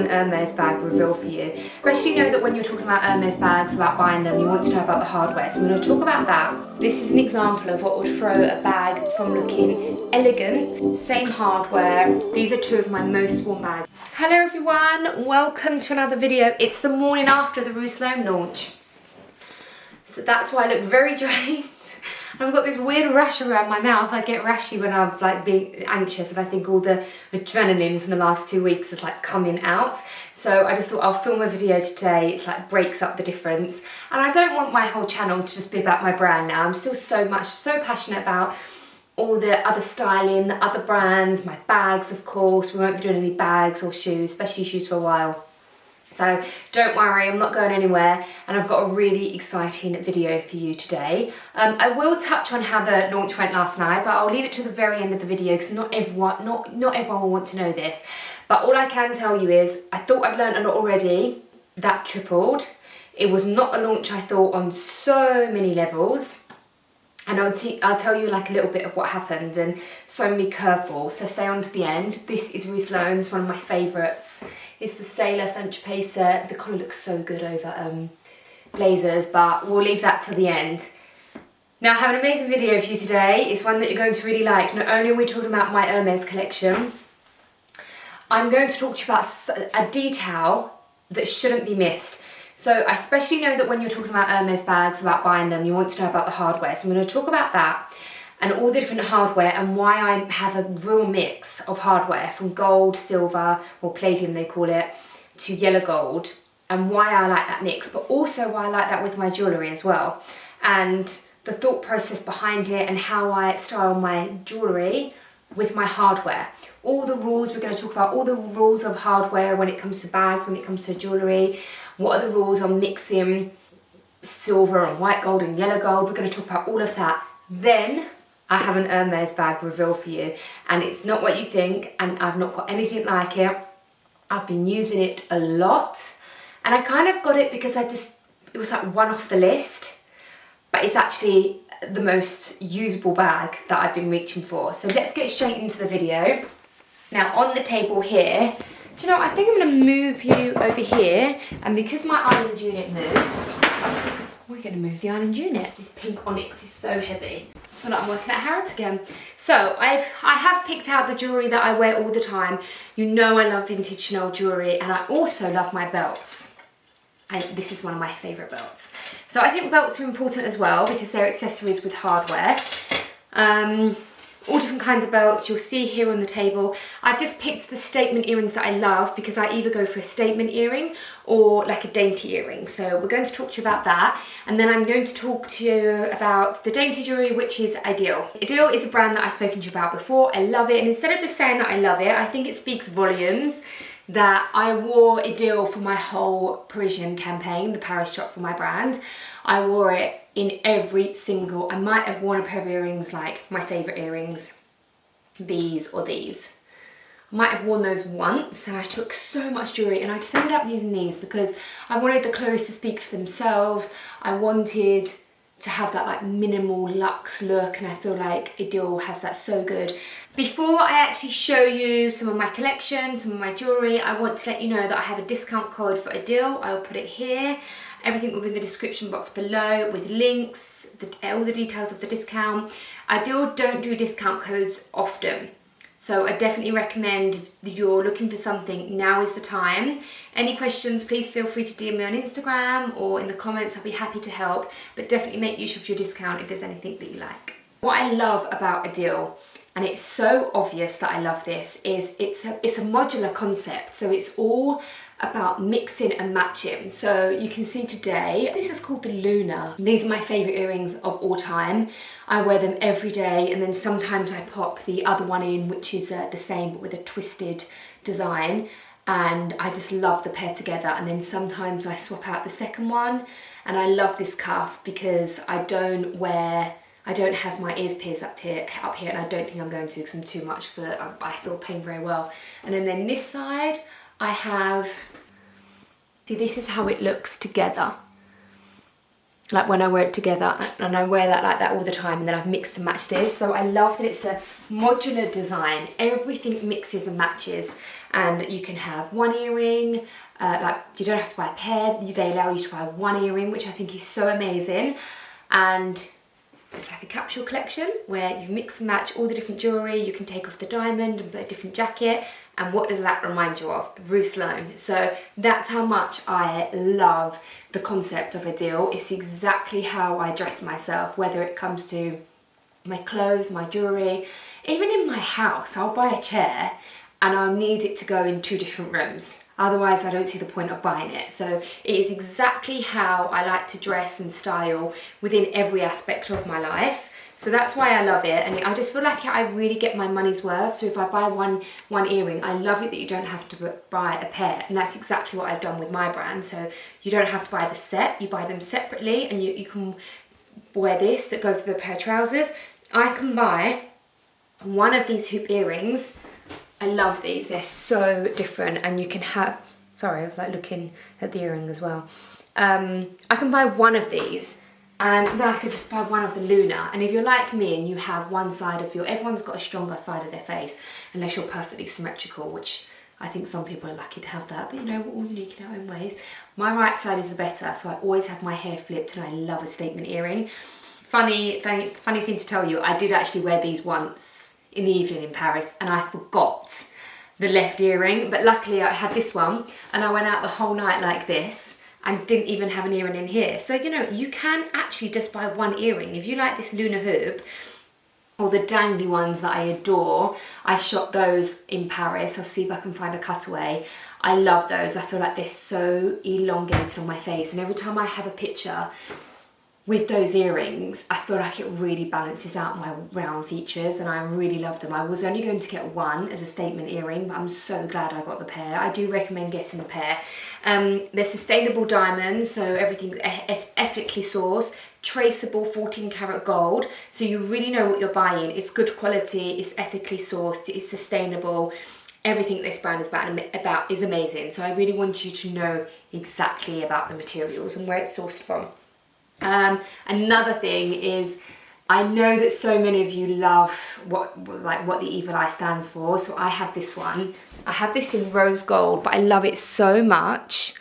an Hermes bag reveal for you. Especially know that when you're talking about Hermes bags, about buying them, you want to know about the hardware. So I'm going to talk about that. This is an example of what would throw a bag from looking elegant, same hardware. These are two of my most worn bags. Hello everyone, welcome to another video. It's the morning after the Ruslan launch. So that's why I look very drained. I've got this weird rash around my mouth. I get rashy when I'm like being anxious and I think all the adrenaline from the last 2 weeks is like coming out. So I just thought I'll film a video today. It's like breaks up the difference. And I don't want my whole channel to just be about my brand now. I'm still so passionate about all the other styling, the other brands, my bags of course. We won't be doing any bags or shoes, especially shoes for a while. So don't worry, I'm not going anywhere, and I've got a really exciting video for you today. I will touch on how the launch went last night, but I'll leave it to the very end of the video because not everyone will want to know this. But all I can tell you is I thought I'd learned a lot already. That tripled. It was not the launch I thought on so many levels. And I'll tell you like a little bit of what happened and so many curveballs, so stay on to the end. This is Ruslan's, one of my favourites. It's the Sailor Saint Tropez set. The colour looks so good over blazers, but we'll leave that till the end. Now I have an amazing video for you today. It's one that you're going to really like. Not only are we talking about my Hermes collection, I'm going to talk to you about a detail that shouldn't be missed. So I especially know that when you're talking about Hermes bags, about buying them, you want to know about the hardware. So I'm going to talk about that and all the different hardware and why I have a real mix of hardware from gold, silver, or palladium they call it, to yellow gold, and why I like that mix, but also why I like that with my jewellery as well. And the thought process behind it and how I style my jewellery with my hardware. All the rules, we're going to talk about all the rules of hardware when it comes to bags, when it comes to jewellery. What are the rules on mixing silver and white gold and yellow gold? We're going to talk about all of that. Then I have an Hermes bag reveal for you, and it's not what you think, and I've not got anything like it. I've been using it a lot, and I kind of got it because it was like one off the list, but it's actually the most usable bag that I've been reaching for. So let's get straight into the video. Now on the table here, do you know what, I think I'm going to move you over here, and because my island unit moves, we're going to move the island unit. This pink onyx is so heavy. I feel like I'm working at Harrods again. So I have picked out the jewellery that I wear all the time. You know I love vintage Chanel jewellery, and I also love my belts. This is one of my favourite belts. So I think belts are important as well because they're accessories with hardware. All different kinds of belts you'll see here on the table. I've just picked the statement earrings that I love because I either go for a statement earring or like a dainty earring. So we're going to talk to you about that, and then I'm going to talk to you about the dainty jewellery, which is Ideal. Ideal is a brand that I've spoken to you about before. I love it, and instead of just saying that I love it, I think it speaks volumes that I wore Ideal for my whole Parisian campaign, the Paris shop for my brand. I wore it in every single, I might have worn a pair of earrings, like my favourite earrings, these or these. I might have worn those once, and I took so much jewellery, and I just ended up using these because I wanted the clothes to speak for themselves. I wanted to have that like minimal luxe look, and I feel like Ideal has that so good. Before I actually show you some of my collection, some of my jewellery, I want to let you know that I have a discount code for Ideal. I will put it here. Everything will be in the description box below with links, all the details of the discount. Ideal don't do discount codes often, so I definitely recommend if you're looking for something, now is the time. Any questions, please feel free to DM me on Instagram or in the comments. I'll be happy to help, but definitely make use of your discount if there's anything that you like. What I love about Ideal, and it's so obvious that I love this, is it's a modular concept. So it's all about mixing and matching. So you can see today, this is called the Luna. These are my favourite earrings of all time. I wear them every day, and then sometimes I pop the other one in, which is the same but with a twisted design, and I just love the pair together. And then sometimes I swap out the second one, and I love this cuff because I don't have my ears pierced up here, and I don't think I'm going to because I'm too much for, I feel pain very well. And then this side, I have, see, this is how it looks together. like when I wear it together, and I wear that like that all the time, and then I've mixed and matched this. So I love that it's a modular design. Everything mixes and matches, and you can have one earring, like you don't have to buy a pair, they allow you to buy one earring, which I think is so amazing. And it's like a capsule collection where you mix and match all the different jewellery. You can take off the diamond and put a different jacket. And what does that remind you of? Rue Sloane. So that's how much I love the concept of a deal. It's exactly how I dress myself, whether it comes to my clothes, my jewellery, even in my house. I'll buy a chair and I'll need it to go in 2 different rooms. Otherwise, I don't see the point of buying it. So it is exactly how I like to dress and style within every aspect of my life. So that's why I love it, and I just feel like I really get my money's worth. So if I buy one earring, I love it that you don't have to buy a pair, and that's exactly what I've done with my brand. So you don't have to buy the set, you buy them separately, and you can wear this that goes with a pair of trousers. I can buy one of these hoop earrings. I love these, they're so different, and you can have, sorry, I was like looking at the earring as well. I can buy one of these, and then I could just buy one of the Luna. And if you're like me and you have one side of everyone's got a stronger side of their face, unless you're perfectly symmetrical, which I think some people are lucky to have that, but you know, we're all unique in our own ways. My right side is the better, so I always have my hair flipped, and I love a statement earring. Funny thing to tell you, I did actually wear these once in the evening in Paris, and I forgot the left earring, but luckily I had this one, and I went out the whole night like this, and didn't even have an earring in here. So, you know, you can actually just buy one earring. If you like this Luna hoop, or the dangly ones that I adore, I shot those in Paris. I'll see if I can find a cutaway. I love those. I feel like they're so elongated on my face, and every time I have a picture with those earrings, I feel like it really balances out my round features, and I really love them. I was only going to get one as a statement earring, but I'm so glad I got the pair. I do recommend getting the pair. They're sustainable diamonds, so everything's ethically sourced, traceable 14 karat gold, so you really know what you're buying. It's good quality, it's ethically sourced, it's sustainable. Everything this brand is about is amazing. So I really want you to know exactly about the materials and where it's sourced from. Another thing is, I know that so many of you love what the Evil Eye stands for, so I have this one. I have this in rose gold, but I love it so much.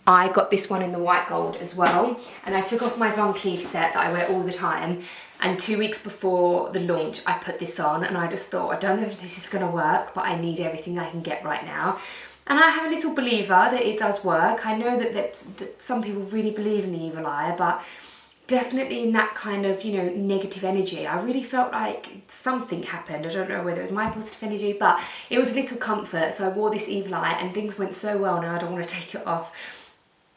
I got this one in the white gold as well, and I took off my Van Cleef set that I wear all the time, and 2 weeks before the launch I put this on, and I just thought, I don't know if this is going to work, but I need everything I can get right now. And I am a little believer that it does work. I know that some people really believe in the Evil Eye, but definitely in that kind of, you know, negative energy, I really felt like something happened. I don't know whether it was my positive energy, but it was a little comfort. So I wore this Evil Eye and things went so well. Now I don't want to take it off.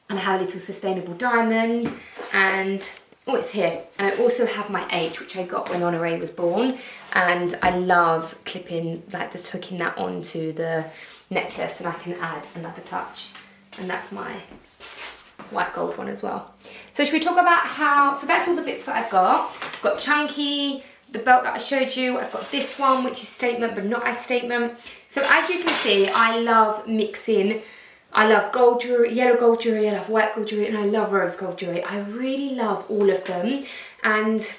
And I have a little sustainable diamond, and oh, it's here. And I also have my H, which I got when Honoré was born, and I love clipping, like just hooking that onto the necklace, and I can add another touch. And that's my white gold one as well. So should we talk about so that's all the bits that I've got. I've got Chunky, the belt that I showed you. I've got this one, which is statement, but not as statement. So as you can see, I love mixing. I love gold jewellery, yellow gold jewellery, I love white gold jewellery, and I love rose gold jewellery. I really love all of them. And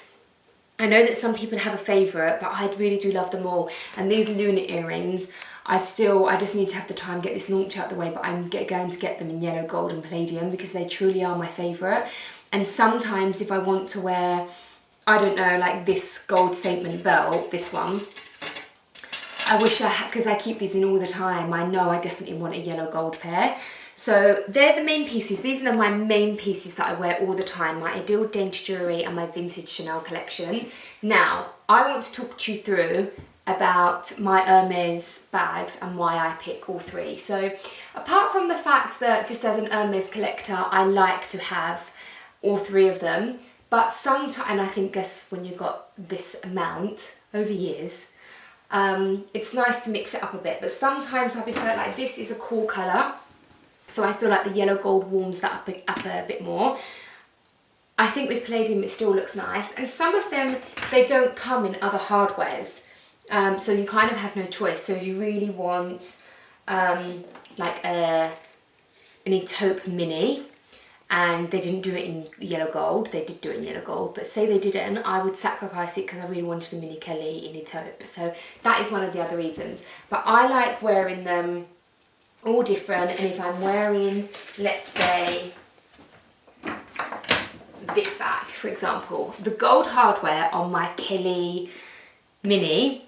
I know that some people have a favourite, but I really do love them all. And these Luna earrings, I just need to have the time, get this launch out the way, but I'm going to get them in yellow, gold and palladium because they truly are my favourite. And sometimes if I want to wear, I don't know, like this gold statement belt, this one, I wish I had, because I keep these in all the time, I know I definitely want a yellow gold pair. So they're the main pieces. These are my main pieces that I wear all the time, my Ideal Dainty Jewellery and my Vintage Chanel collection. Now, I want to talk to you through about my Hermes bags and why I pick all three. So apart from the fact that just as an Hermes collector, I like to have all three of them, but sometimes, and I think when you've got this amount over years, it's nice to mix it up a bit, but sometimes I prefer, like this is a cool colour, so I feel like the yellow gold warms that up a bit more. I think with palladium it still looks nice, and some of them, they don't come in other hardwares, so you kind of have no choice. So if you really want like an taupe mini, and they didn't do it in yellow gold. They did do it in yellow gold, but say they didn't, I would sacrifice it because I really wanted a mini Kelly in a taupe. So that is one of the other reasons. But I like wearing them all different, and if I'm wearing, let's say, this bag, for example, the gold hardware on my Kelly Mini,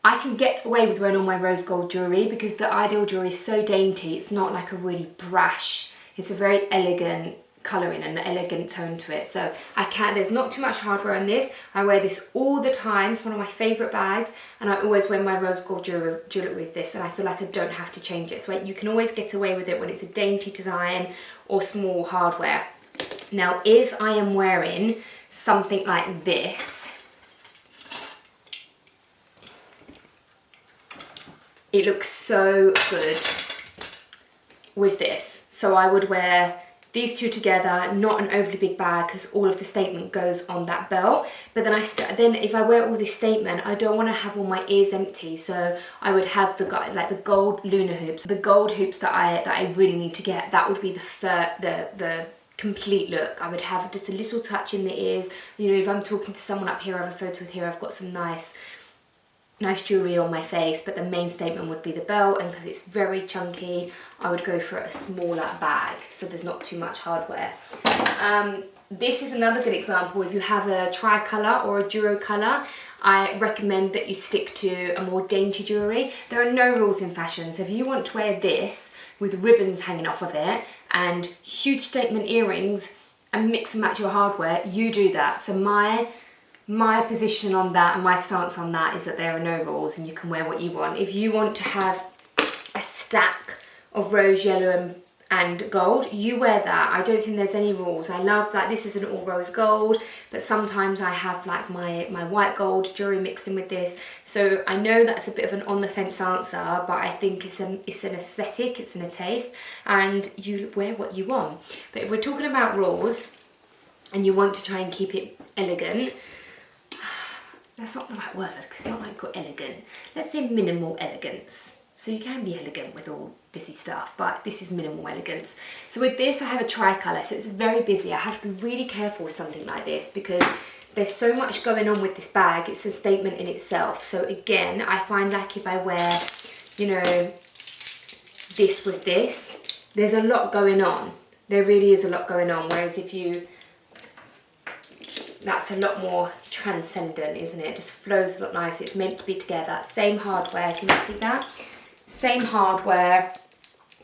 I can get away with wearing all my rose gold jewellery because the Ideal jewellery is so dainty. It's not like a really brash, it's a very elegant colouring and an elegant tone to it. So there's not too much hardware on this. I wear this all the time. It's one of my favourite bags, and I always wear my rose gold jewellery with this, and I feel like I don't have to change it. So you can always get away with it when it's a dainty design or small hardware. Now, if I am wearing something like this, it looks so good with this. So I would wear these two together, not an overly big bag because all of the statement goes on that belt. But then if I wear all this statement, I don't want to have all my ears empty. So I would have the gold lunar hoops, the gold hoops that I really need to get. That would be the complete look. I would have just a little touch in the ears. You know, if I'm talking to someone up here, I have a photo with here, I've got some nice jewellery on my face, but the main statement would be the belt, and because it's very chunky, I would go for a smaller bag, so there's not too much hardware. This is another good example. If you have a tricolour or a duo colour, I recommend that you stick to a more dainty jewellery. There are no rules in fashion, so if you want to wear this with ribbons hanging off of it and huge statement earrings and mix and match your hardware, you do that. So my position on that and my stance on that is that there are no rules and you can wear what you want. If you want to have a stack of rose yellow and gold, you wear that. I don't think there's any rules. I love that this isn't all rose gold, but sometimes I have like my white gold jewellery mixed in with this. So I know that's a bit of an on the fence answer, but I think it's an aesthetic, it's a taste, and you wear what you want. But if we're talking about rules and you want to try and keep it elegant, that's not the right word because it's not like elegant. Let's say minimal elegance. So you can be elegant with all busy stuff, but this is minimal elegance. So with this, I have a tricolour, so it's very busy. I have to be really careful with something like this because there's so much going on with this bag. It's a statement in itself. So again, I find like if I wear, you know, this with this, there's a lot going on. There really is a lot going on. Whereas if you, that's a lot more transcendent, isn't it? It just flows a lot nicer. It's meant to be together. Same hardware, can you see that? Same hardware,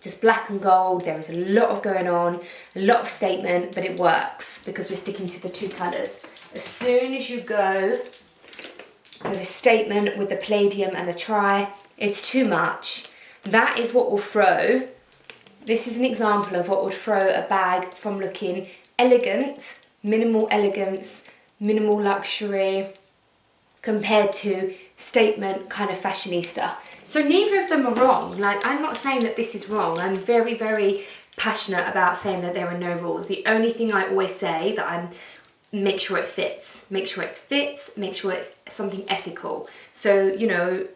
just black and gold. There is a lot of going on, a lot of statement, but it works because we're sticking to the two colours. As soon as you go with a statement with the palladium and the tri, it's too much. That is what will throw. This is an example of what would throw a bag from looking elegant, minimal elegance, minimal luxury, compared to statement kind of fashionista. So neither of them are wrong. Like, I'm not saying that this is wrong. I'm very, very passionate about saying that there are no rules. The only thing I always say that make sure it fits. Make sure it fits, make sure it's something ethical. So, you know,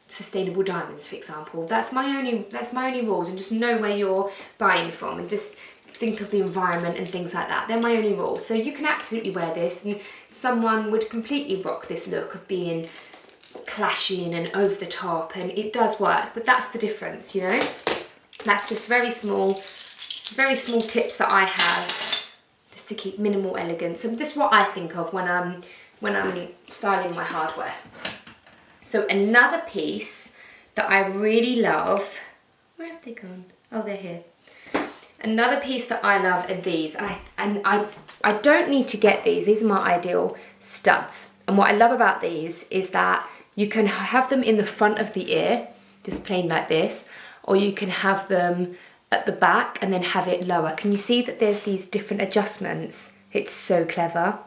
sustainable diamonds, for example. That's my only rules, and just know where you're buying from and just think of the environment and things like that. They're my only rules. So you can absolutely wear this and someone would completely rock this look of being clashing and over the top, and it does work, but that's the difference, you know. That's just very small tips that I have just to keep minimal elegance, and just what I think of when I'm styling my hardware. So another piece that I really love, where have they gone? Oh, they're here. Another piece that I love are these, and I don't need to get these. These are my Ideal studs, and what I love about these is that you can have them in the front of the ear, just plain like this, or you can have them at the back and then have it lower. Can you see that there's these different adjustments? It's so clever.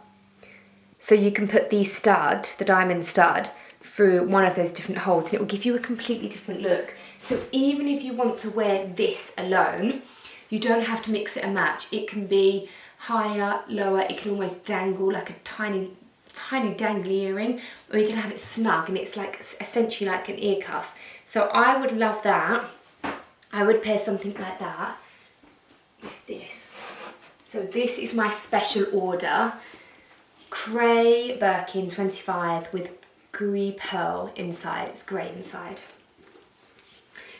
So you can put the stud, the diamond stud, through one of those different holes and it will give you a completely different look. So even if you want to wear this alone, you don't have to mix it and match. It can be higher, lower, it can almost dangle like a tiny dangly earring, or you can have it snug and it's like essentially like an ear cuff. So I would love that. I would pair something like that with this. So this is my special order. Cray Birkin 25 with gris pearl inside. It's grey inside.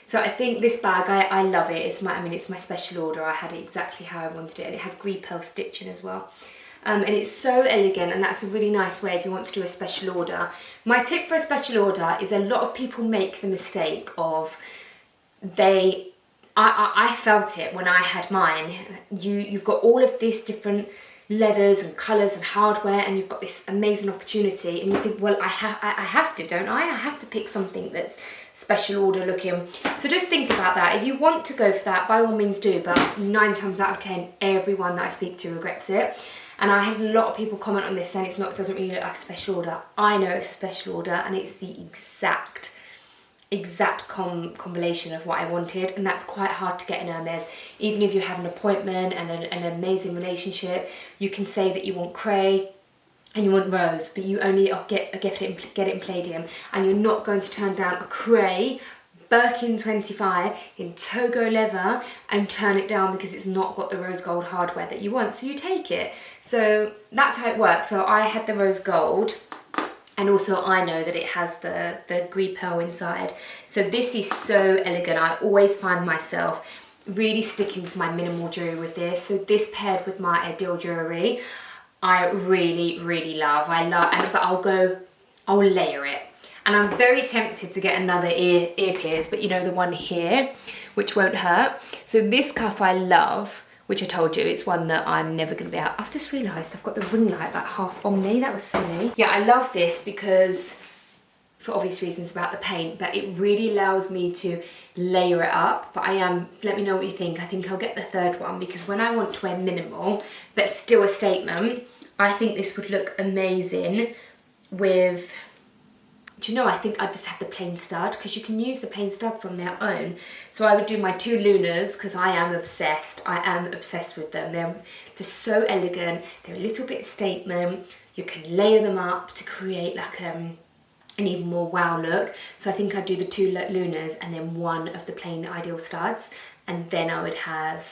So I think this bag, I love it. It's my special order. I had it exactly how I wanted it, and it has gris pearl stitching as well. And it's so elegant, and that's a really nice way if you want to do a special order. My tip for a special order is a lot of people make the mistake of I felt it when I had mine. You've got all of these different leathers and colours and hardware, and you've got this amazing opportunity, and you think, well, I have to, don't I? I have to pick something that's special order looking. So just think about that. If you want to go for that, by all means do, but 9 times out of 10, everyone that I speak to regrets it. And I had a lot of people comment on this saying it doesn't really look like a special order. I know it's a special order, and it's the exact combination of what I wanted, and that's quite hard to get in Hermes. Even if you have an appointment and an amazing relationship, you can say that you want cray and you want rose, but you only get it in palladium, and you're not going to turn down a cray Birkin 25 in Togo leather and turn it down because it's not got the rose gold hardware that you want, so you take it. So that's how it works. So I had the rose gold, and also I know that it has the gris pearl inside. So this is so elegant. I always find myself really sticking to my minimal jewellery with this. So this paired with my Ideal jewellery, I really, really love. But I'll layer it. And I'm very tempted to get another ear pierce, but you know, the one here, which won't hurt. So this cuff I love, which I told you, it's one that I'm never going to be out. I've just realised I've got the ring light like half on me. That was silly. Yeah, I love this because, for obvious reasons about the paint, but it really allows me to layer it up. But let me know what you think. I think I'll get the third one because when I want to wear minimal, but still a statement, I think this would look amazing with... Do you know, I think I'd just have the plain stud because you can use the plain studs on their own. So I would do my 2 Lunas because I am obsessed. I am obsessed with them. They're just so elegant. They're a little bit statement. You can layer them up to create like an even more wow look. So I think I'd do the 2 Lunas and then 1 of the plain Ideal studs. And then I would have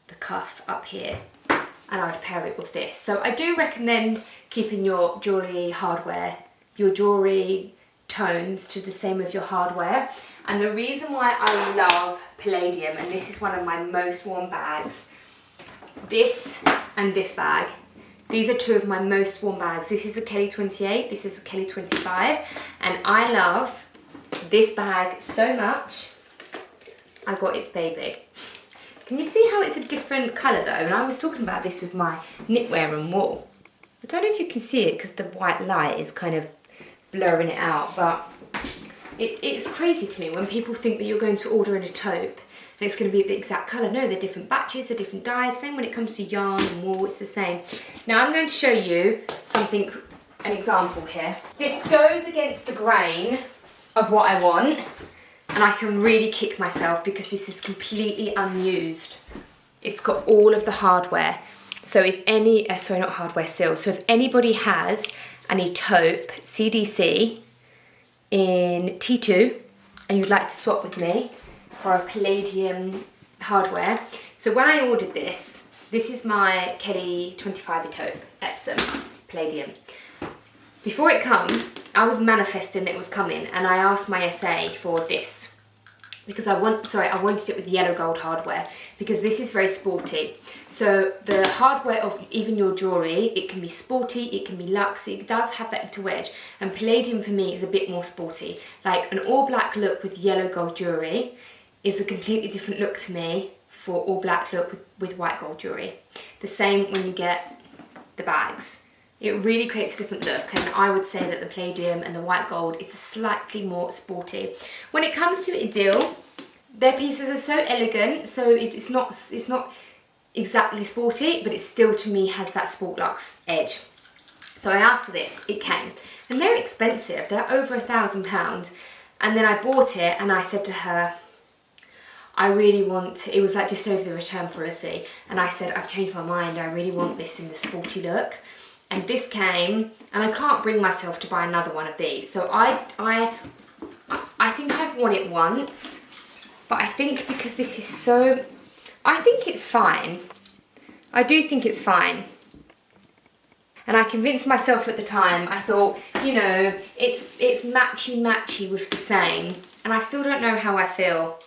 the cuff up here. And I would pair it with this. So I do recommend keeping your jewellery hardware, your jewellery tones to the same with your hardware. And the reason why I love palladium, and this is one of my most worn bags, this and this bag, these are 2 of my most worn bags. This is a Kelly 28, this is a Kelly 25, and I love this bag so much, I got its baby. Can you see how it's a different colour though? And I was talking about this with my knitwear and wool. I don't know if you can see it because the white light is kind of blurring it out, but it's crazy to me when people think that you're going to order in a taupe and it's going to be the exact colour. No, they're different batches, they're different dyes. Same when it comes to yarn and wool, it's the same. Now I'm going to show you something, an example here. This goes against the grain of what I want, and I can really kick myself because this is completely unused. It's got all of the hardware. So if any, sorry, not hardware, silk. So if anybody has any taupe CDC in T2 and you'd like to swap with me for a palladium hardware. So when I ordered this is my Kelly 25 taupe, Epsom, palladium. Before it come, I was manifesting that it was coming, and I asked my SA for this because I wanted it with yellow gold hardware because this is very sporty. So the hardware of even your jewellery, it can be sporty, it can be luxe, it does have that little edge, and palladium for me is a bit more sporty. Like an all black look with yellow gold jewellery is a completely different look to me for all black look with white gold jewellery. The same when you get the bags. It really creates a different look, and I would say that the palladium and the white gold is a slightly more sporty. When it comes to Ideal, their pieces are so elegant, so it's not exactly sporty, but it still to me has that sport luxe edge. So I asked for this, it came, and they're expensive, they're over £1,000. And then I bought it and I said to her, I really want, it was like just over the return policy, and I said, I've changed my mind, I really want this in the sporty look. And this came, and I can't bring myself to buy another one of these. So I think I've worn it once, but I think because this is so, I think it's fine. I do think it's fine. And I convinced myself at the time, I thought, you know, it's matchy with the same. And I still don't know how I feel.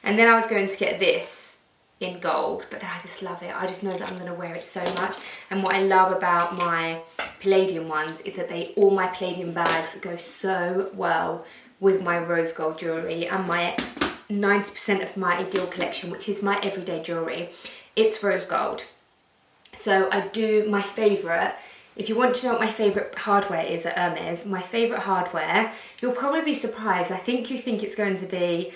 And then I was going to get this in gold, but then I just love it. I just know that I'm gonna wear it so much. And what I love about my palladium ones is that all my palladium bags go so well with my rose gold jewellery and my 90% of my Ideal collection, which is my everyday jewellery, it's rose gold. So I do, my favourite, if you want to know what my favourite hardware is at Hermes, my favourite hardware, you'll probably be surprised. I think you think it's going to be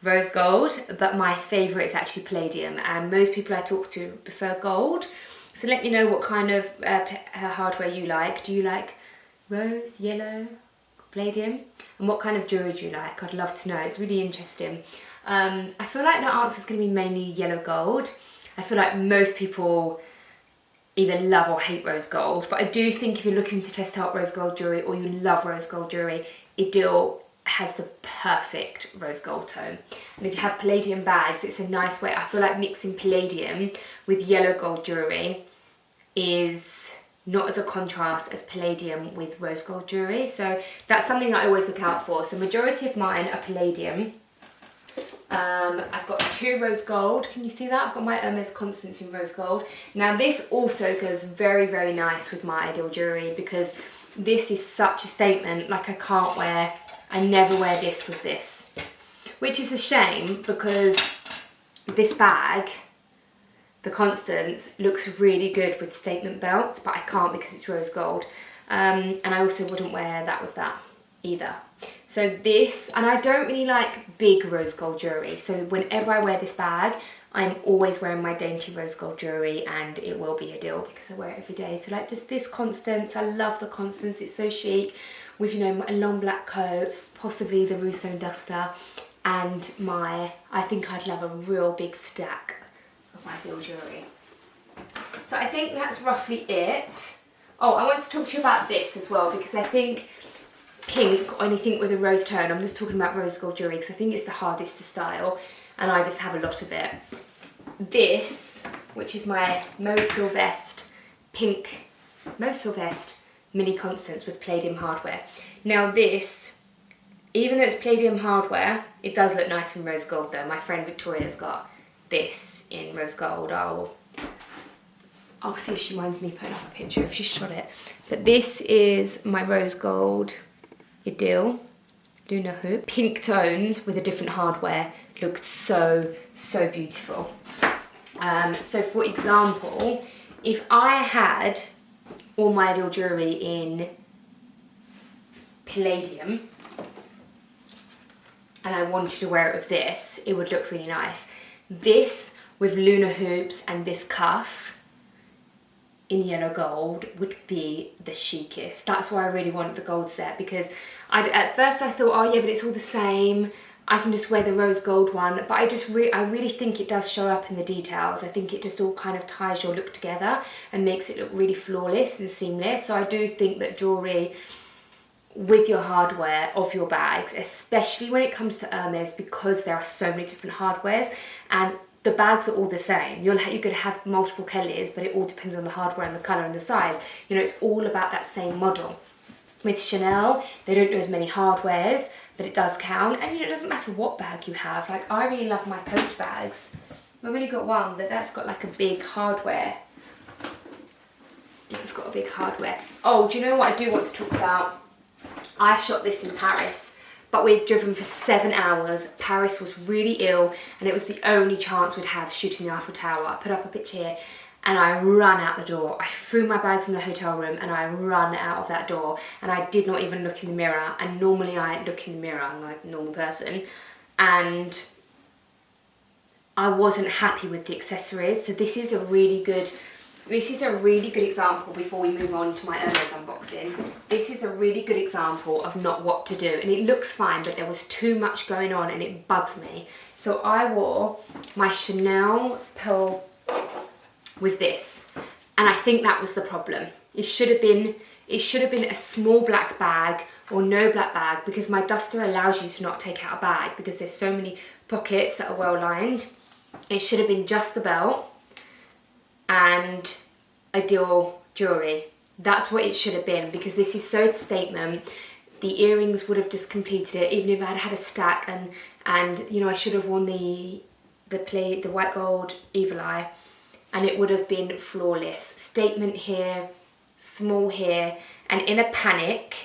rose gold, but my favourite is actually palladium, and most people I talk to prefer gold. So let me know what kind of hardware you like. Do you like rose, yellow, palladium? And what kind of jewellery do you like? I'd love to know, it's really interesting. I feel like the answer is going to be mainly yellow gold. I feel like most people either love or hate rose gold, but I do think if you're looking to test out rose gold jewellery or you love rose gold jewellery, Ideal has the perfect rose gold tone. And if you have palladium bags, it's a nice way. I feel like mixing palladium with yellow gold jewellery is not as a contrast as palladium with rose gold jewellery. So that's something I always look out for. So majority of mine are palladium. I've got 2 rose gold. Can you see that? I've got my Hermes Constance in rose gold. Now this also goes very, very nice with my Ideal jewellery because this is such a statement. Like I never wear this with this, which is a shame because this bag, the Constance, looks really good with statement belts, but I can't because it's rose gold. And I also wouldn't wear that with that either. So this, and I don't really like big rose gold jewellery, so whenever I wear this bag, I'm always wearing my dainty rose gold jewellery, and it will be Ideal because I wear it every day. So like just this Constance, I love the Constance, it's so chic, with, you know, a long black coat, possibly the Rousseau duster, and I think I'd love a real big stack of my Ideal jewellery. So I think that's roughly it. Oh, I want to talk to you about this as well, because I think pink or anything with a rose tone, I'm just talking about rose gold jewellery because I think it's the hardest to style and I just have a lot of it. This, which is my Mauve Sylvestre pink Mauve Sylvestre mini Constance with palladium hardware. Now this, even though it's palladium hardware, it does look nice in rose gold though. My friend Victoria's got this in rose gold. I'll see if she minds me putting up a picture if she shot it. But this is my rose gold Ideal Luna hoop. Pink tones with a different hardware looked so, so beautiful. So for example, if I had all my Ideal jewellery in palladium and I wanted to wear it with this, it would look really nice. This with lunar hoops and this cuff in yellow gold would be the chicest. That's why I really want the gold set, because at first I thought, oh yeah, but it's all the same, I can just wear the rose gold one, but I really think it does show up in the details. I think it just all kind of ties your look together and makes it look really flawless and seamless. So I do think that jewellery with your hardware of your bags, especially when it comes to Hermes, because there are so many different hardwares and the bags are all the same. You could have multiple Kellys, but it all depends on the hardware and the colour and the size. You know, it's all about that same model. With Chanel, they don't do as many hardwares, but it does count. And you know, it doesn't matter what bag you have. Like, I really love my Coach bags. I've only got one, but that's got like a big hardware. It's got a big hardware. Oh, do you know what I do want to talk about? I shot this in Paris, but we'd driven for 7 hours. Paris was really ill, and it was the only chance we'd have shooting the Eiffel Tower. I put up a picture here, and I ran out the door. I threw my bags in the hotel room, and I ran out of that door, and I did not even look in the mirror. And normally I look in the mirror, I'm like a normal person, and I wasn't happy with the accessories. So this is a really good example before we move on to my Hermes unboxing. This is a really good example of not what to do. And it looks fine, but there was too much going on and it bugs me. So I wore my Chanel pearl with this. And I think that was the problem. It should have been a small black bag or no black bag, because my duster allows you to not take out a bag because there's so many pockets that are well lined. It should have been just the belt and ideal jewellery. That's what it should have been, because this is so statement. The earrings would have just completed it, even if I had had a stack, and you know, I should have worn the white gold evil eye, and it would have been flawless. Statement here, small here, and in a panic,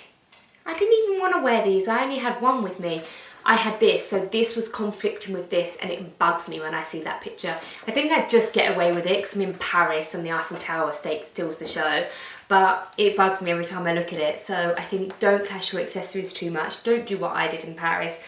I didn't even want to wear these. I only had one with me. I had this, so this was conflicting with this, and it bugs me when I see that picture. I think I'd just get away with it because I'm in Paris and the Eiffel Tower steals the show, but it bugs me every time I look at it. So I think don't clash your accessories too much. Don't do what I did in Paris.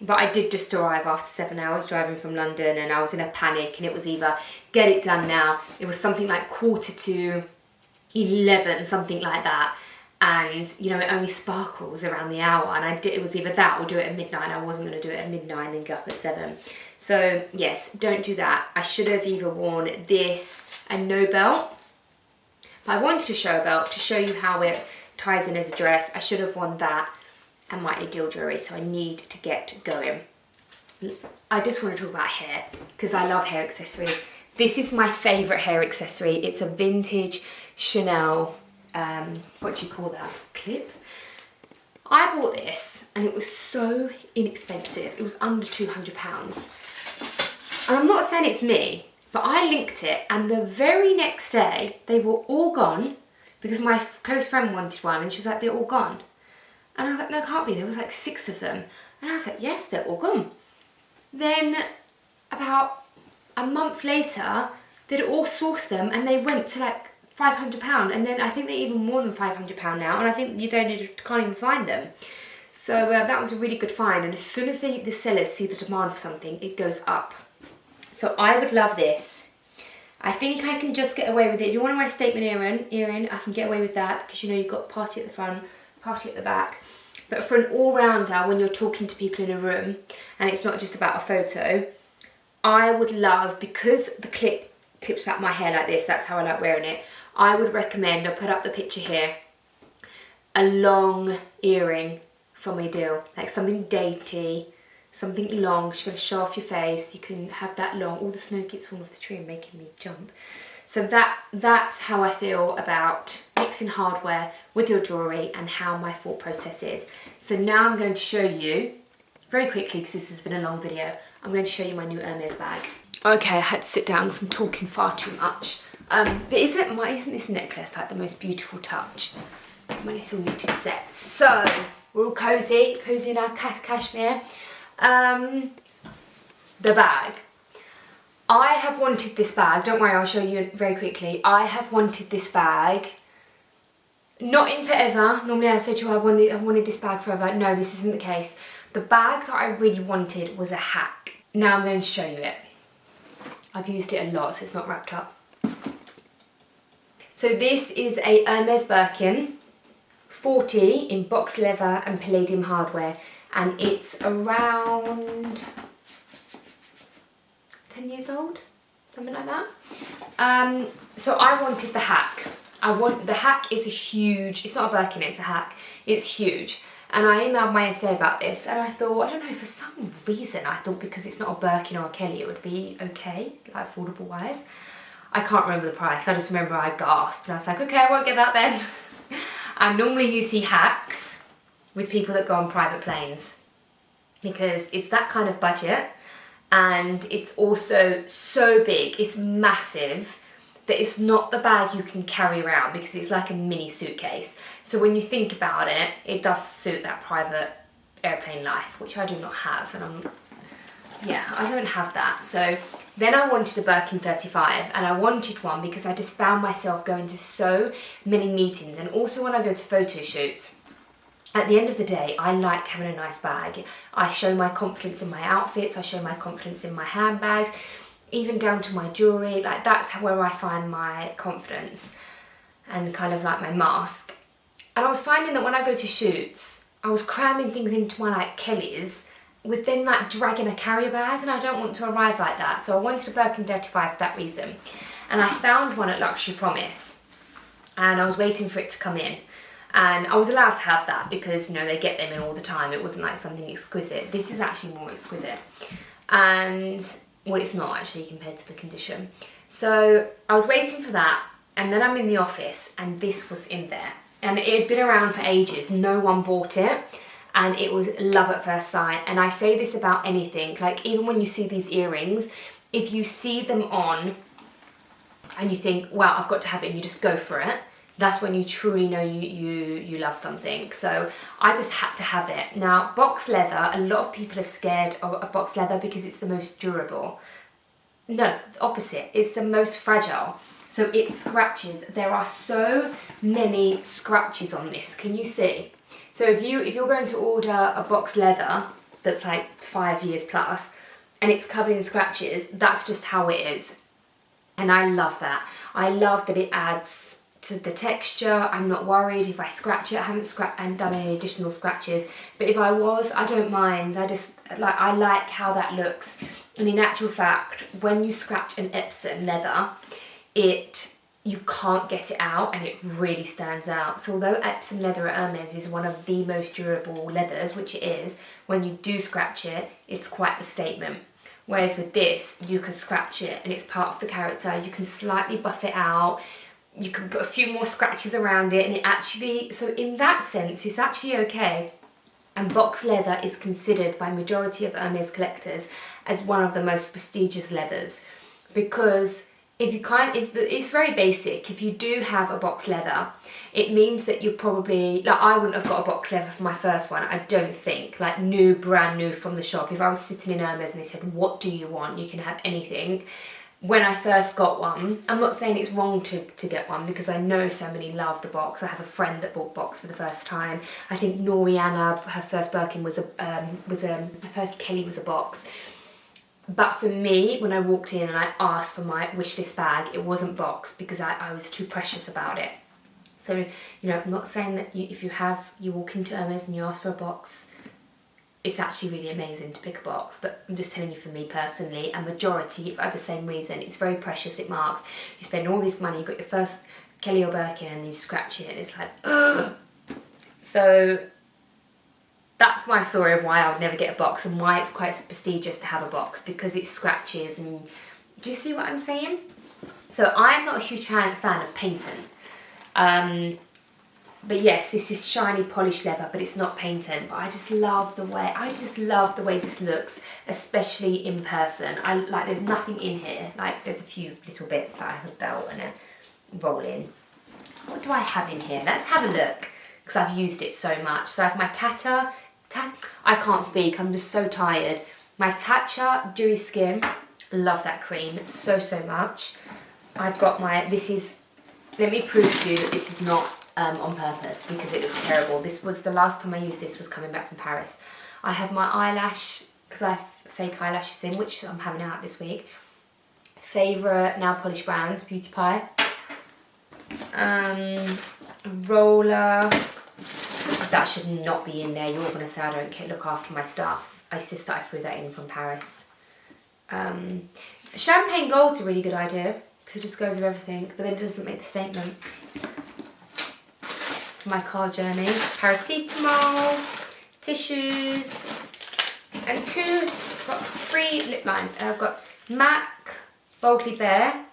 But I did just arrive after 7 hours driving from London, and I was in a panic, and it was either get it done now. It was something like 11:15, something like that. And you know, it only sparkles around the hour, and it was either that or do it at midnight. I wasn't going to do it at midnight and then get up at 7. So yes, don't do that. I should have either worn this and no belt, but I wanted to show a belt to show you how it ties in as a dress. I should have worn that and my ideal jewellery, so I need to get going. I just want to talk about hair, because I love hair accessories. This is my favourite hair accessory. It's a vintage Chanel, what do you call that, clip? I bought this and it was so inexpensive. It was under £200. And I'm not saying it's me, but I linked it, and the very next day they were all gone, because my close friend wanted one and she was like, they're all gone. And I was like, no, it can't be. There was like 6 of them. And I was like, yes, they're all gone. Then about a month later, they'd all sourced them and they went to like £500. And then I think they're even more than £500 now. And I think you can't even find them. So that was a really good find. And as soon as the sellers see the demand for something, it goes up. So I would love this. I think I can just get away with it. If you want to wear a statement earring, I can get away with that, because you know you've got party at the front, party at the back. But for an all-rounder, when you're talking to people in a room and it's not just about a photo, I would love, because the clips back my hair like this, that's how I like wearing it, I would recommend, I'll put up the picture here, a long earring from Ideal, like something dainty, something long. She's going to show off your face. You can have that long. All the snow keeps falling off the tree and making me jump. So that's how I feel about mixing hardware with your jewellery and how my thought process is. So now I'm going to show you, very quickly because this has been a long video, I'm going to show you my new Hermes bag. Okay, I had to sit down because I'm talking far too much. But isn't this necklace like the most beautiful touch? It's my little knitted set. So we're all cozy in our cashmere. The bag. I have wanted this bag. Don't worry, I'll show you very quickly. I have wanted this bag, not in forever. Normally I say to you, I wanted this bag forever. No, this isn't the case. The bag that I really wanted was a hack. Now I'm going to show you it. I've used it a lot, so it's not wrapped up. So this is a Hermes Birkin, 40 in box leather and palladium hardware, and it's around 10 years old, something like that. So I wanted the hack. The hack is a huge, it's not a Birkin, it's a hack. It's huge. And I emailed my essay about this, and I thought, I don't know, for some reason I thought because it's not a Birkin or a Kelly it would be okay, like affordable wise. I can't remember the price, I just remember I gasped and I was like, okay, I won't get that then. And normally you see hacks with people that go on private planes, because it's that kind of budget, and it's also so big, it's massive, that it's not the bag you can carry around, because it's like a mini suitcase. So when you think about it, it does suit that private airplane life, which I do not have, and I don't have that. So then I wanted a Birkin 35, and I wanted one because I just found myself going to so many meetings, and also when I go to photo shoots. At the end of the day, I like having a nice bag. I show my confidence in my outfits, I show my confidence in my handbags, even down to my jewellery. Like, that's where I find my confidence and kind of like my mask. And I was finding that when I go to shoots, I was cramming things into my like Kellys with then like dragging a carrier bag, and I don't want to arrive like that. So I wanted a Birkin 35 for that reason. And I found one at Luxury Promise, and I was waiting for it to come in. And I was allowed to have that because, you know, they get them in all the time. It wasn't like something exquisite. This is actually more exquisite. And, well, it's not actually compared to the condition. So I was waiting for that, and then I'm in the office and this was in there. And it had been around for ages, no one bought it, and it was love at first sight. And I say this about anything, like even when you see these earrings, if you see them on and you think, wow, I've got to have it, and you just go for it, that's when you truly know you love something. So I just had to have it. Now, box leather, a lot of people are scared of box leather because it's the most durable. No, the opposite, it's the most fragile. So it scratches. There are so many scratches on this, can you see? So if you're going to order a box leather that's like 5 years plus and it's covered in scratches, that's just how it is. And I love that. I love that it adds to the texture. I'm not worried if I scratch it. I haven't done any additional scratches, but if I was, I don't mind. I like how that looks. And in actual fact, when you scratch an Epsom leather, you can't get it out and it really stands out. So although Epsom leather at Hermes is one of the most durable leathers, which it is, when you do scratch it, it's quite the statement. Whereas with this, you can scratch it and it's part of the character. You can slightly buff it out. You can put a few more scratches around it, and it actually, so in that sense, it's actually okay. And box leather is considered by majority of Hermes collectors as one of the most prestigious leathers, because it's very basic. If you do have a box leather, it means that you're probably, like I wouldn't have got a box leather for my first one, I don't think, like brand new from the shop. If I was sitting in Hermes and they said, what do you want? You can have anything. When I first got one, I'm not saying it's wrong to get one because I know so many love the box. I have a friend that bought box for the first time. I think Noriana, her first Birkin her first Kelly was a box. But for me, when I walked in and I asked for my wishlist bag, it wasn't box because I was too precious about it. So, I'm not saying that if you walk into Hermes and you ask for a box, it's actually really amazing to pick a box, but I'm just telling you for me personally, a majority for the same reason. It's very precious, it marks. You spend all this money, you got your first Kelly or Birkin and you scratch it and it's like, ugh. So that's my story of why I would never get a box and why it's quite prestigious to have a box, because it scratches. And do you see what I'm saying? So I'm not a huge fan of painting. But yes, this is shiny polished leather, but it's not painted. But I just love the way this looks, especially in person. There's nothing in here. Like there's a few little bits that I have a belt and a roll in. What do I have in here? Let's have a look, because I've used it so much. So I have my I can't speak, I'm just so tired. My Tatcha Dewy Skin, love that cream so much. I've got let me prove to you that this is not on purpose because it looks terrible. This was the last time I used this was coming back from Paris. I have my eyelash, because I have fake eyelashes in, which I'm having out this week. Favourite nail polish brands, Beauty Pie. Roller. That should not be in there. You're going to say I don't look after my stuff. It's just that I threw that in from Paris. Champagne Gold's a really good idea because it just goes with everything, but then it doesn't make the statement. My car journey, paracetamol, tissues, and got 3 lip lines. I've got MAC Boldly Bare,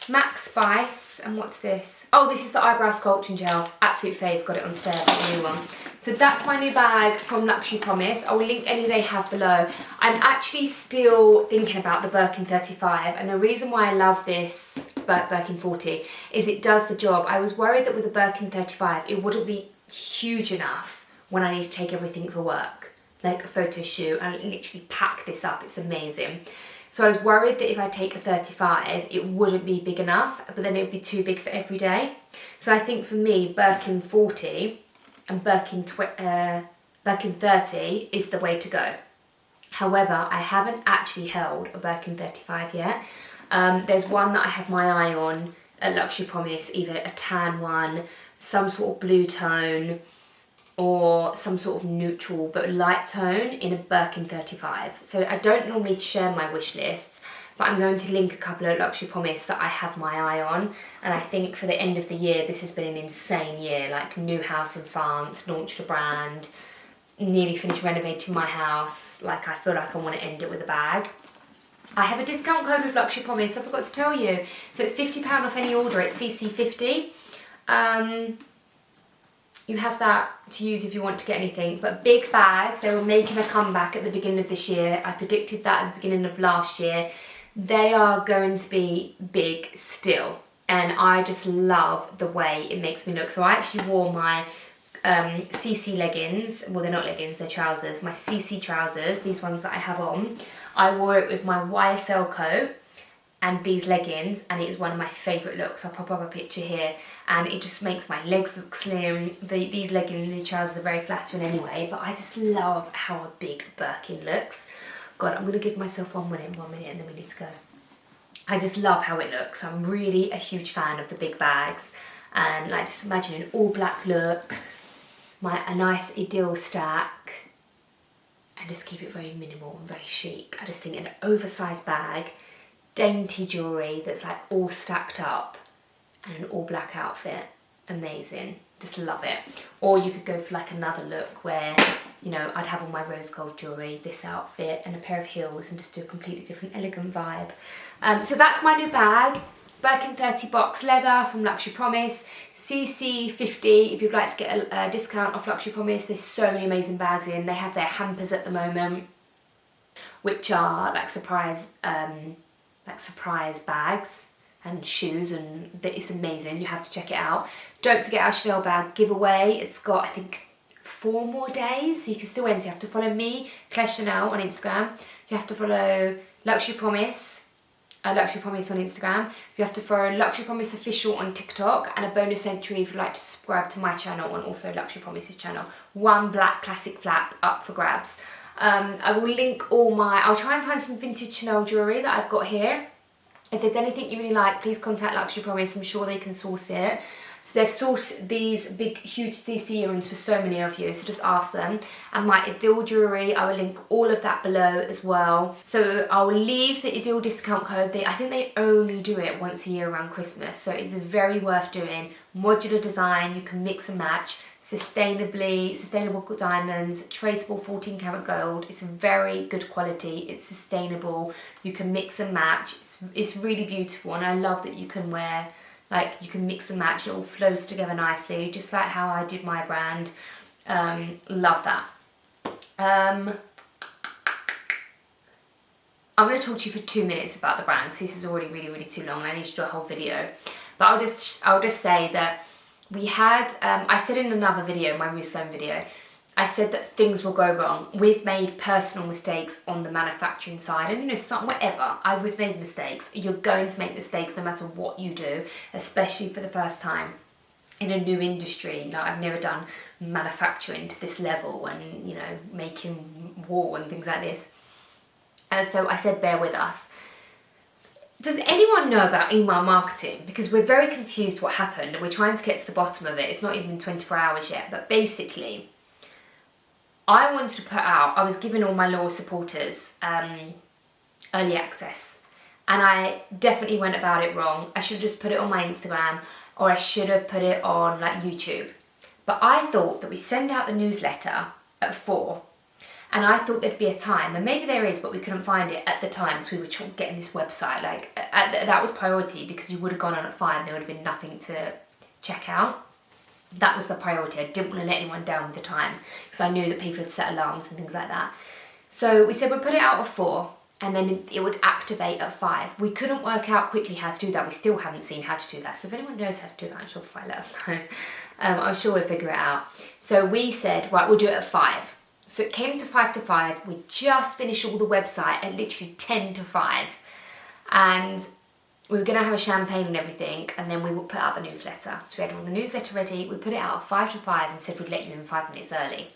MAC Spice, and what's this? Oh, this is the eyebrow sculpting gel. Absolute fave, got it on today, I got a new one. So that's my new bag from Luxury Promise. I'll link any they have below. I'm actually still thinking about the Birkin 35, and the reason why I love this Birkin 40 is it does the job. I was worried that with the Birkin 35 it wouldn't be huge enough when I need to take everything for work, like a photo shoot, and literally pack this up. It's amazing. So I was worried that if I take a 35 it wouldn't be big enough, but then it would be too big for every day. So I think for me, Birkin 40 and Birkin 30 is the way to go. However, I haven't actually held a Birkin 35 yet. There's one that I have my eye on at Luxury Promise, either a tan one, some sort of blue tone, or some sort of neutral but light tone in a Birkin 35. So I don't normally share my wish lists, but I'm going to link a couple at Luxury Promise that I have my eye on. And I think for the end of the year, this has been an insane year. Like, new house in France, launched a brand, nearly finished renovating my house. Like, I feel like I want to end it with a bag. I have a discount code with Luxury Promise, I forgot to tell you. So it's £50 off any order, it's CC50. You have that to use if you want to get anything. But big bags, they were making a comeback at the beginning of this year. I predicted that at the beginning of last year. They are going to be big still. And I just love the way it makes me look. So I actually wore my CC leggings, well they're not leggings, they're trousers, my CC trousers, these ones that I have on. I wore it with my YSL coat and these leggings, and it is one of my favourite looks. I'll pop up a picture here, and it just makes my legs look slim. These leggings, these trousers are very flattering anyway, but I just love how a big Birkin looks. God, I'm going to give myself 1 minute, and then we need to go. I just love how it looks. I'm really a huge fan of the big bags, and like just imagine an all black look, a nice Ideal stack, and just keep it very minimal and very chic. I just think an oversized bag, dainty jewellery that's like all stacked up, and an all black outfit, amazing. Just love it. Or you could go for like another look where, you know, I'd have all my rose gold jewellery, this outfit and a pair of heels, and just do a completely different elegant vibe. So that's my new bag. Birkin 30 box leather from Luxury Promise, CC50 if you'd like to get a discount off Luxury Promise. There's so many amazing bags in. They have their hampers at the moment, which are like surprise bags and shoes, and it's amazing. You have to check it out. Don't forget our Chanel bag giveaway. It's got, I think, 4 more days, so you can still enter. You have to follow me, Claire Chanel, on Instagram. You have to follow Luxury Promise on Instagram. You have to follow Luxury Promise Official on TikTok, and a bonus entry if you'd like to subscribe to my channel and also Luxury Promise's channel. 1 black classic flap up for grabs. I will link all I'll try and find some vintage Chanel jewellery that I've got here. If there's anything you really like, please contact Luxury Promise. I'm sure they can source it. So they've sourced these big, huge CC earrings for so many of you, so just ask them. And my Ideal jewellery, I will link all of that below as well. So I'll leave the Ideal discount code. I think they only do it once a year around Christmas, so it's very worth doing. Modular design, you can mix and match. Sustainable diamonds, traceable 14 karat gold. It's very good quality, it's sustainable, you can mix and match. It's really beautiful, and I love that you can wear, like you can mix and match, it all flows together nicely, just like how I did my brand. Love that. I'm going to talk to you for 2 minutes about the brand, because this is already really too long and I need to do a whole video. But I'll just say that we had, I said in another video, my Moonstone video, I said that things will go wrong. We've made personal mistakes on the manufacturing side, and you know, whatever, we've made mistakes. You're going to make mistakes no matter what you do, especially for the first time in a new industry. You know, I've never done manufacturing to this level, and you know, making wool and things like this. And so I said, bear with us. Does anyone know about email marketing? Because we're very confused what happened, and we're trying to get to the bottom of it. It's not even been 24 hours yet, but basically, I wanted to put out, I was giving all my loyal supporters early access, and I definitely went about it wrong. I should have just put it on my Instagram, or I should have put it on like YouTube. But I thought that we send out the newsletter at 4, and I thought there'd be a time, and maybe there is, but we couldn't find it at the time because we were getting this website. Like that was priority, because you would have gone on at 5, there would have been nothing to check out. That was the priority. I didn't want to let anyone down with the time, because I knew that people had set alarms and things like that. So we said we'd put it out at 4, and then it would activate at 5. We couldn't work out quickly how to do that. We still haven't seen how to do that. So if anyone knows how to do that on Shopify, let us know. I'm sure we'll figure it out. So we said, right, we'll do it at 5. So it came to 5 to 5. We just finished all the website at literally 10 to 5. And we were going to have a champagne and everything, and then we would put out the newsletter. So we had all the newsletter ready. We put it out at 5 to 5 and said we'd let you in 5 minutes early.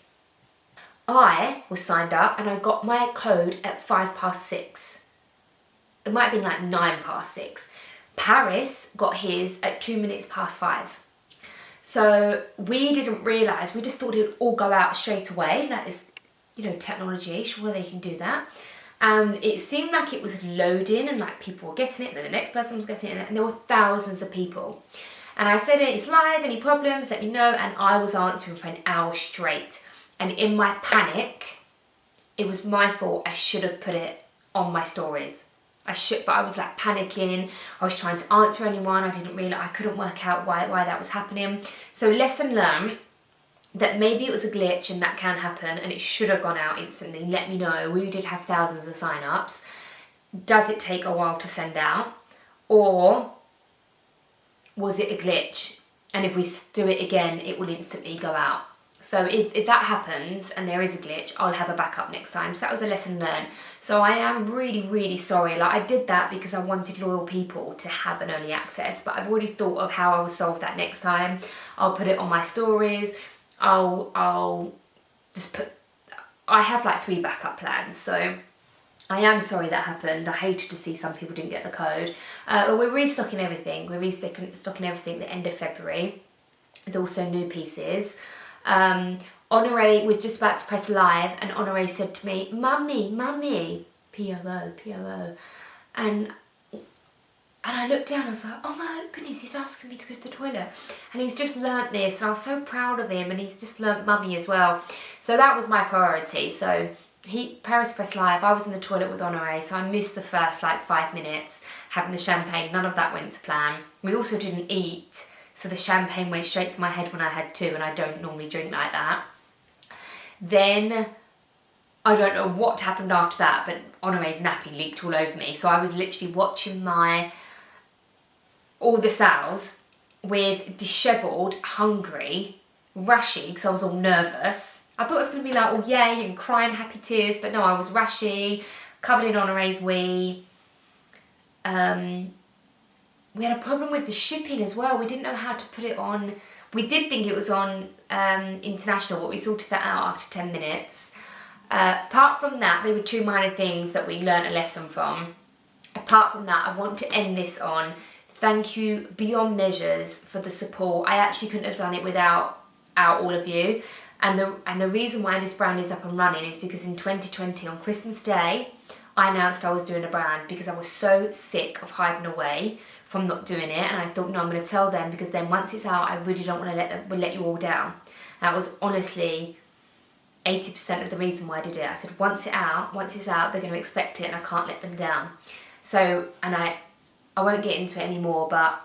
I was signed up and I got my code at 6:05. It might have been like 6:09. Paris got his at 5:02. So we didn't realise, we just thought it would all go out straight away. Like this, you know, technology, sure they can do that. And it seemed like it was loading, and like people were getting it, and then the next person was getting it, and there were thousands of people. And I said, it's live, any problems, let me know. And I was answering for an hour straight. And in my panic, it was my fault. I should have put it on my stories. but I was like panicking. I was trying to answer anyone. I couldn't work out why that was happening. So lesson learned, that maybe it was a glitch and that can happen and it should have gone out instantly. Let me know. We did have thousands of sign-ups. Does it take a while to send out? Or was it a glitch? And if we do it again, it will instantly go out. So if that happens and there is a glitch, I'll have a backup next time. So that was a lesson learned. So I am really, really sorry. Like, I did that because I wanted loyal people to have an early access, but I've already thought of how I will solve that next time. I'll put it on my stories. I'll just put, I have like 3 backup plans. So I am sorry that happened. I hated to see some people didn't get the code. But we're restocking everything. We're restocking everything at the end of February, with also new pieces. Honore was just about to press live and Honore said to me, Mummy, P-O-O, and I looked down, I was like, oh my goodness, he's asking me to go to the toilet. And he's just learnt this and I was so proud of him, and he's just learnt Mummy as well. So that was my priority. So Paris pressed live, I was in the toilet with Honore, so I missed the first like 5 minutes having the champagne. None of that went to plan. We also didn't eat. So the champagne went straight to my head when I had 2, and I don't normally drink like that. Then, I don't know what happened after that, but Honore's nappy leaked all over me. So I was literally watching all the sales with dishevelled, hungry, rashy, because I was all nervous. I thought it was going to be like, oh yay, and crying happy tears, but no, I was rashy, covered in Honore's wee. We had a problem with the shipping as well. We didn't know how to put it on. We did think it was on international, but we sorted that out after 10 minutes. Apart from that, there were 2 minor things that we learnt a lesson from. Apart from that, I want to end this on thank you beyond measures for the support. I actually couldn't have done it without all of you. And the reason why this brand is up and running is because in 2020, on Christmas Day, I announced I was doing a brand because I was so sick of hiding away from not doing it, and I thought, no, I'm going to tell them, because then once it's out, I really don't want to let you all down. That was honestly 80% of the reason why I did it. I said, once it's out, they're going to expect it, and I can't let them down. So, and I won't get into it anymore, but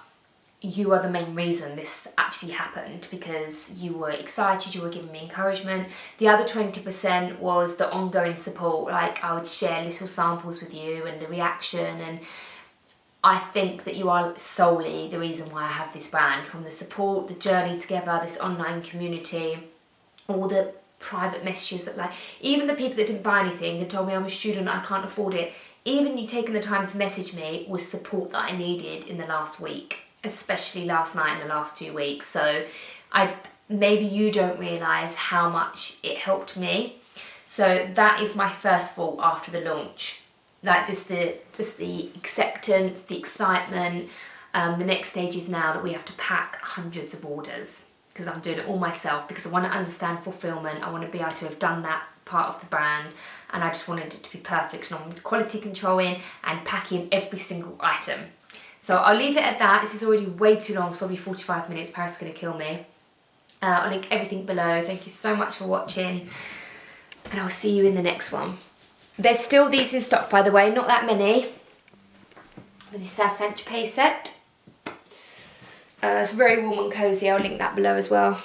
you are the main reason this actually happened, because you were excited, you were giving me encouragement. The other 20% was the ongoing support. Like, I would share little samples with you and the reaction, and I think that you are solely the reason why I have this brand, from the support, the journey together, this online community, all the private messages that, like, even the people that didn't buy anything and told me I'm a student, I can't afford it, even you taking the time to message me was support that I needed in the last week, especially last night and the last 2 weeks. So maybe you don't realise how much it helped me. So that is my first thought after the launch. Like, just the acceptance, the excitement. The next stage is now that we have to pack hundreds of orders, because I'm doing it all myself, because I want to understand fulfillment. I want to be able to have done that part of the brand, and I just wanted it to be perfect, and I'm quality controlling and packing every single item. So I'll leave it at that. This is already way too long. It's probably 45 minutes. Paris is going to kill me. I'll link everything below. Thank you so much for watching, and I'll see you in the next one. There's still these in stock, by the way, not that many. This is our Saint-Tropez set. It's very warm and cozy. I'll link that below as well.